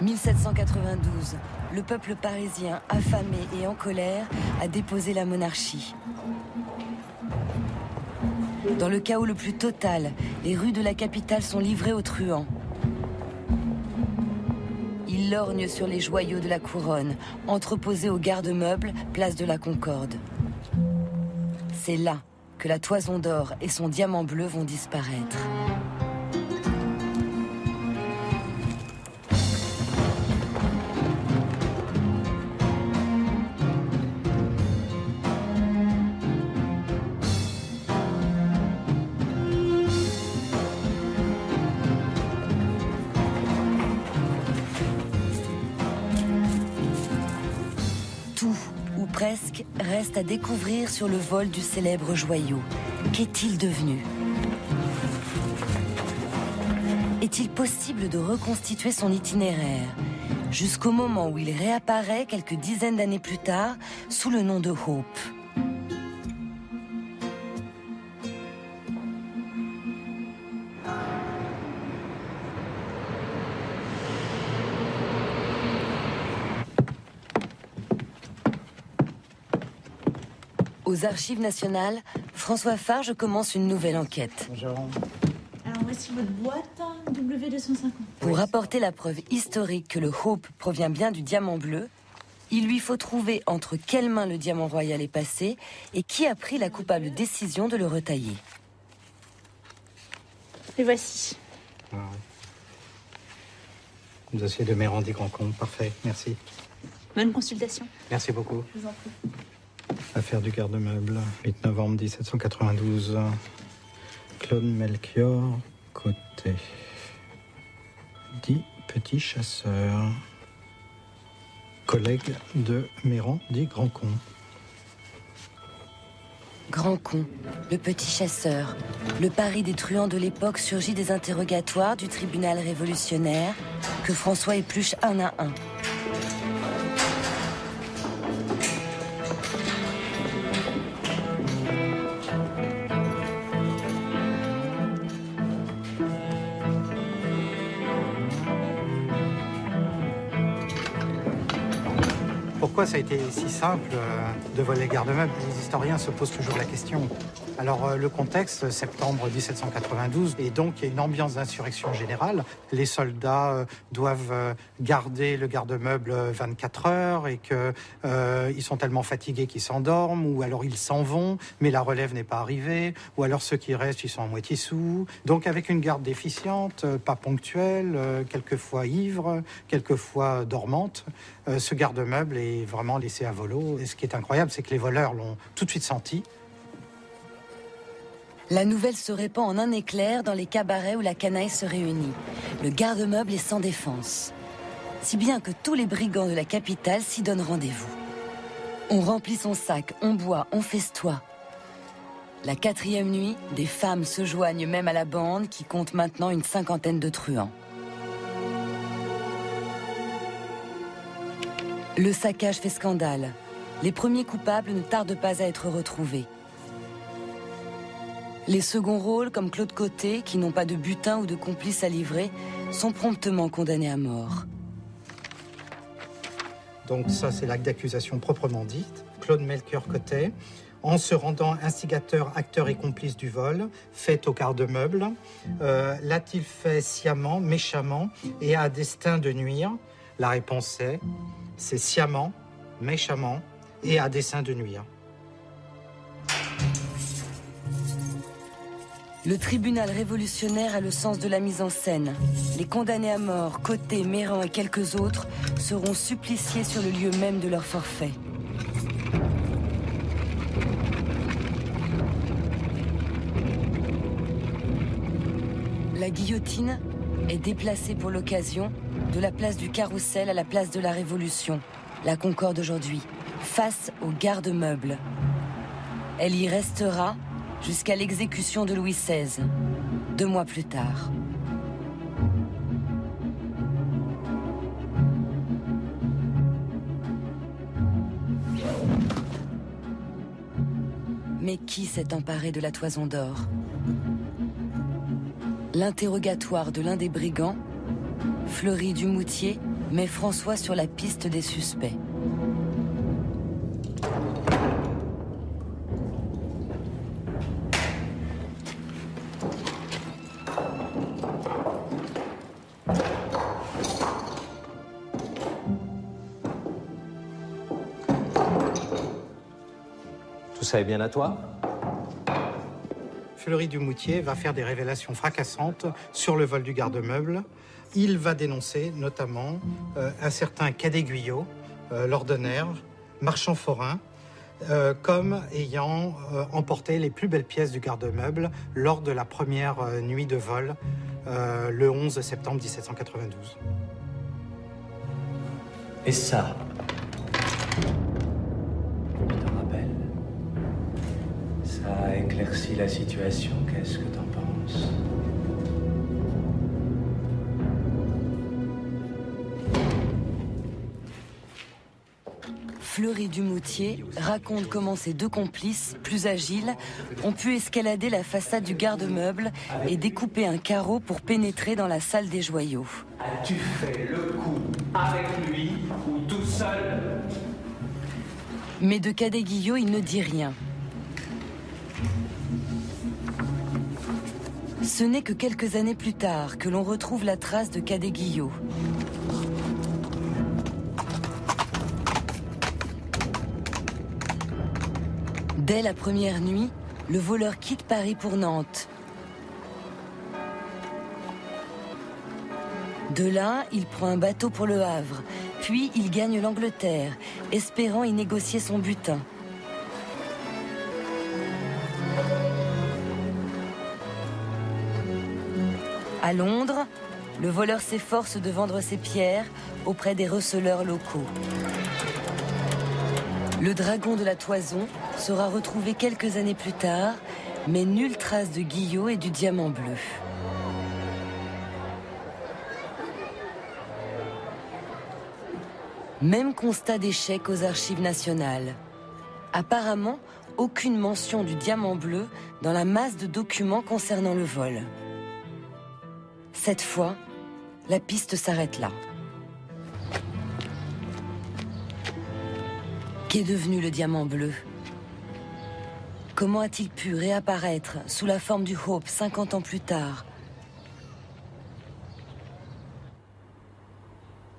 1792, le peuple parisien, affamé et en colère, a déposé la monarchie. Dans le chaos le plus total, les rues de la capitale sont livrées aux truands. Ils lorgnent sur les joyaux de la couronne, entreposés au garde-meubles, place de la Concorde. C'est là que la Toison d'Or et son diamant bleu vont disparaître. Presque reste à découvrir sur le vol du célèbre joyau. Qu'est-il devenu? Est-il possible de reconstituer son itinéraire jusqu'au moment où il réapparaît quelques dizaines d'années plus tard sous le nom de Hope? Aux Archives nationales, François Farge commence une nouvelle enquête. Bonjour. Alors voici votre boîte W250. Pour apporter la preuve historique que le Hope provient bien du diamant bleu, il lui faut trouver entre quelles mains le diamant royal est passé et qui a pris la coupable décision de le retailler. Et voici. Ah, oui. Dossier de Mérandi Grancon, parfait, merci. Bonne consultation. Merci beaucoup. Je vous en prie. Affaire du garde-meuble, 8 novembre 1792. Claude Melchior, Côté. 10 petits chasseurs. Collègue de Mérandi Grancon. Grancon, le petit chasseur. Le Paris des truands de l'époque surgit des interrogatoires du tribunal révolutionnaire que François épluche un à un. Pourquoi ça a été si simple de voler le garde-meuble? Les historiens se posent toujours la question. Alors le contexte, septembre 1792, et donc il y a une ambiance d'insurrection générale. Les soldats doivent garder le garde-meuble 24 heures et qu'ils sont tellement fatigués qu'ils s'endorment, ou alors ils s'en vont, mais la relève n'est pas arrivée, ou alors ceux qui restent, ils sont à moitié sous. Donc avec une garde déficiente, pas ponctuelle, quelquefois ivre, quelquefois dormante, ce garde-meuble est vraiment laissé à volo. Et ce qui est incroyable, c'est que les voleurs l'ont tout de suite senti. La nouvelle se répand en un éclair dans les cabarets où la canaille se réunit. Le garde-meuble est sans défense. Si bien que tous les brigands de la capitale s'y donnent rendez-vous. On remplit son sac, on boit, on festoie. La 4e nuit, des femmes se joignent même à la bande qui compte maintenant une 50aine de truands. Le saccage fait scandale. Les premiers coupables ne tardent pas à être retrouvés. Les seconds rôles, comme Claude Côté, qui n'ont pas de butin ou de complice à livrer, sont promptement condamnés à mort. Donc ça, c'est l'acte d'accusation proprement dite. Claude Melchior Côté, en se rendant instigateur, acteur et complice du vol, fait au garde-meuble, l'a-t-il fait sciemment, méchamment et à dessein de nuire? La réponse c'est sciemment, méchamment et à dessein de nuire. Le tribunal révolutionnaire a le sens de la mise en scène. Les condamnés à mort, Côté, Méran et quelques autres, seront suppliciés sur le lieu même de leur forfait. La guillotine est déplacée pour l'occasion de la place du Carrousel à la place de la Révolution, la Concorde aujourd'hui, face au garde-meuble. Elle y restera jusqu'à l'exécution de Louis XVI, 2 mois plus tard. Mais qui s'est emparé de la Toison d'Or? L'interrogatoire de l'un des brigands Fleury Dumoutier met François sur la piste des suspects. Tout ça est bien à toi? Fleury Dumoutier va faire des révélations fracassantes sur le vol du garde-meuble. Il va dénoncer notamment un certain Cadet Guyot, l'ordonnaire, marchand forain, comme ayant emporté les plus belles pièces du garde-meuble lors de la première nuit de vol, le 11 septembre 1792. Et ça, tu t'en rappelles? Ça a éclairci la situation, qu'est-ce que t'en penses? Fleury Dumoutier raconte comment ses deux complices, plus agiles, ont pu escalader la façade du garde-meuble et découper un carreau pour pénétrer dans la salle des joyaux. As-tu fait le coup avec lui ou tout seul? Mais de Cadet Guyot, il ne dit rien. Ce n'est que quelques années plus tard que l'on retrouve la trace de Cadet Guyot. Dès la première nuit, le voleur quitte Paris pour Nantes. De là, il prend un bateau pour le Havre, puis il gagne l'Angleterre, espérant y négocier son butin. À Londres, le voleur s'efforce de vendre ses pierres auprès des receleurs locaux. Le dragon de la Toison sera retrouvé quelques années plus tard, mais nulle trace de Guyot et du diamant bleu. Même constat d'échec aux archives nationales. Apparemment, aucune mention du diamant bleu dans la masse de documents concernant le vol. Cette fois, la piste s'arrête là. Qu'est devenu le diamant bleu? Comment a-t-il pu réapparaître sous la forme du Hope 50 ans plus tard?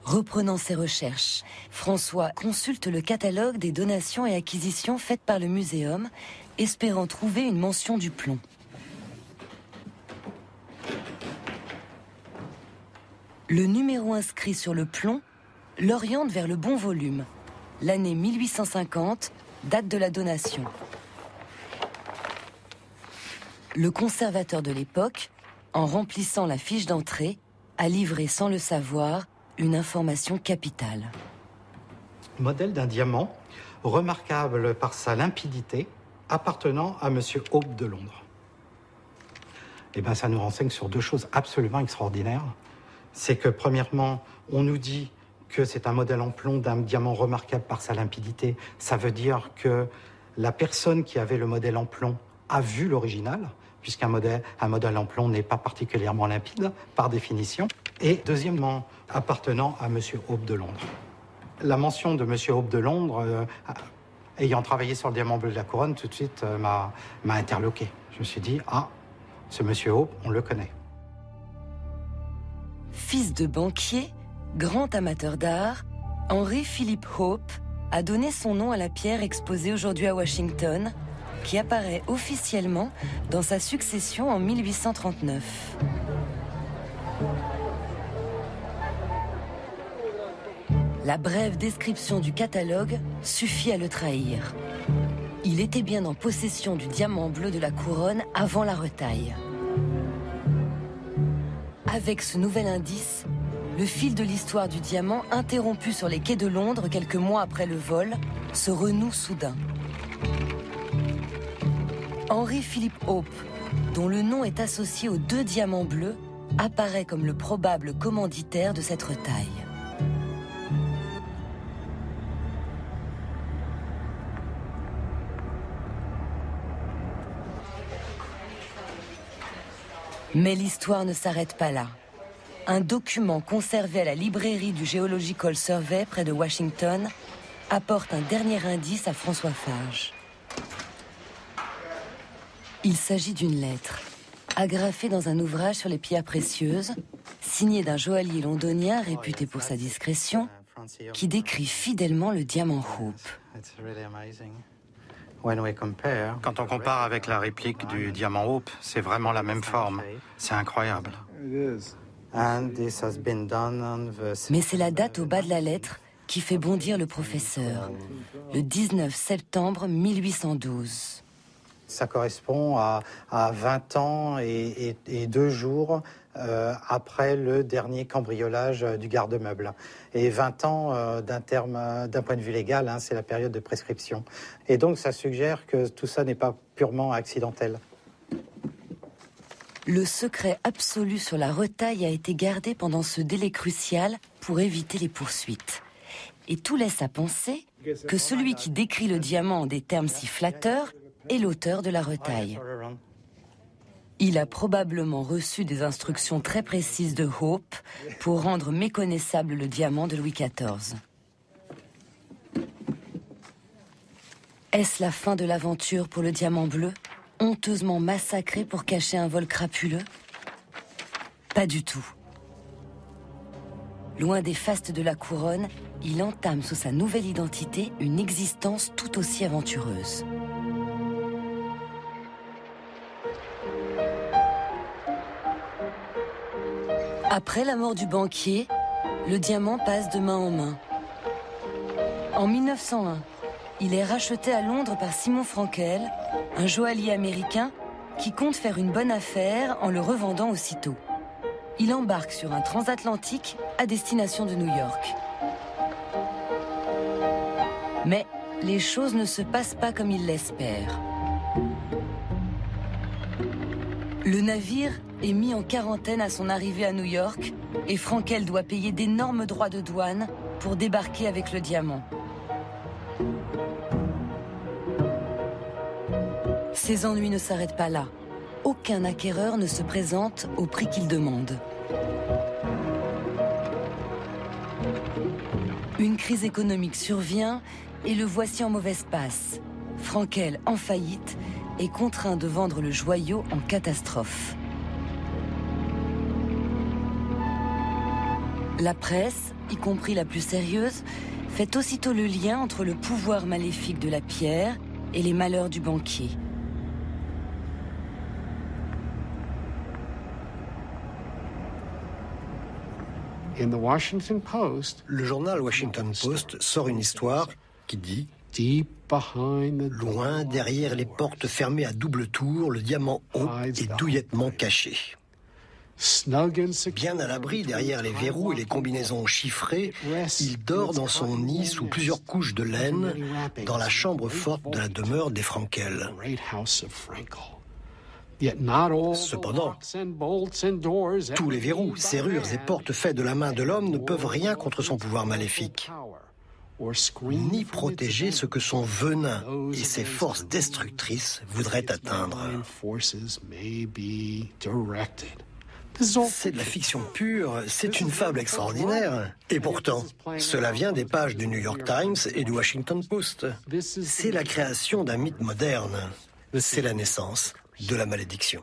Reprenant ses recherches, François consulte le catalogue des donations et acquisitions faites par le muséum, espérant trouver une mention du plomb. Le numéro inscrit sur le plomb l'oriente vers le bon volume. L'année 1850, date de la donation. Le conservateur de l'époque, en remplissant la fiche d'entrée, a livré sans le savoir une information capitale. Modèle d'un diamant remarquable par sa limpidité, appartenant à M. Hope de Londres. Eh bien, ça nous renseigne sur deux choses absolument extraordinaires. C'est que, premièrement, on nous dit que c'est un modèle en plomb d'un diamant remarquable par sa limpidité. Ça veut dire que la personne qui avait le modèle en plomb a vu l'original, puisqu'un modèle en plomb n'est pas particulièrement limpide, par définition. Et deuxièmement, appartenant à M. Hope de Londres. La mention de M. Hope de Londres, ayant travaillé sur le diamant bleu de la couronne, tout de suite m'a interloqué. Je me suis dit, ah, ce M. Hope, on le connaît. Fils de banquier, grand amateur d'art, Henry Philip Hope a donné son nom à la pierre exposée aujourd'hui à Washington, qui apparaît officiellement dans sa succession en 1839. La brève description du catalogue suffit à le trahir. Il était bien en possession du diamant bleu de la couronne avant la retaille. Avec ce nouvel indice, le fil de l'histoire du diamant, interrompu sur les quais de Londres quelques mois après le vol, se renoue soudain. Henry Philip Hope, dont le nom est associé aux deux diamants bleus, apparaît comme le probable commanditaire de cette retaille. Mais l'histoire ne s'arrête pas là. Un document conservé à la librairie du Geological Survey près de Washington apporte un dernier indice à François Farge. Il s'agit d'une lettre, agrafée dans un ouvrage sur les pierres précieuses, signée d'un joaillier londonien réputé pour sa discrétion, qui décrit fidèlement le diamant Hope. Quand on compare avec la réplique du diamant Hope, c'est vraiment la même forme. C'est incroyable. Mais c'est la date au bas de la lettre qui fait bondir le professeur. Le 19 septembre 1812. Ça correspond à 20 ans et 2 jours après le dernier cambriolage du garde-meuble. Et 20 ans d'un point de vue légal, hein, c'est la période de prescription. Et donc ça suggère que tout ça n'est pas purement accidentel. Le secret absolu sur la retaille a été gardé pendant ce délai crucial pour éviter les poursuites. Et tout laisse à penser que celui qui décrit le diamant en des termes si flatteurs est l'auteur de la retaille. Il a probablement reçu des instructions très précises de Hope pour rendre méconnaissable le diamant de Louis XIV. Est-ce la fin de l'aventure pour le diamant bleu, honteusement massacré pour cacher un vol crapuleux? Pas du tout. Loin des fastes de la couronne, il entame sous sa nouvelle identité une existence tout aussi aventureuse. Après la mort du banquier, le diamant passe de main en main. En 1901, il est racheté à Londres par Simon Frankel, un joaillier américain qui compte faire une bonne affaire en le revendant aussitôt. Il embarque sur un transatlantique à destination de New York. Mais les choses ne se passent pas comme il l'espère. Le navire est mis en quarantaine à son arrivée à New York et Frankel doit payer d'énormes droits de douane pour débarquer avec le diamant. Ses ennuis ne s'arrêtent pas là. Aucun acquéreur ne se présente au prix qu'il demande. Une crise économique survient et le voici en mauvaise passe. Frankel, en faillite, est contraint de vendre le joyau en catastrophe. La presse, y compris la plus sérieuse, fait aussitôt le lien entre le pouvoir maléfique de la pierre et les malheurs du banquier. Le journal Washington Post sort une histoire qui dit « Loin derrière les portes fermées à double tour, le diamant Hope est douillettement caché. » Bien à l'abri derrière les verrous et les combinaisons chiffrées, il dort dans son nid sous plusieurs couches de laine dans la chambre forte de la demeure des Frankel. Cependant, tous les verrous, serrures et portes faits de la main de l'homme ne peuvent rien contre son pouvoir maléfique, ni protéger ce que son venin et ses forces destructrices voudraient atteindre. C'est de la fiction pure, c'est une fable extraordinaire. Et pourtant, cela vient des pages du New York Times et du Washington Post. C'est la création d'un mythe moderne. C'est la naissance de la malédiction.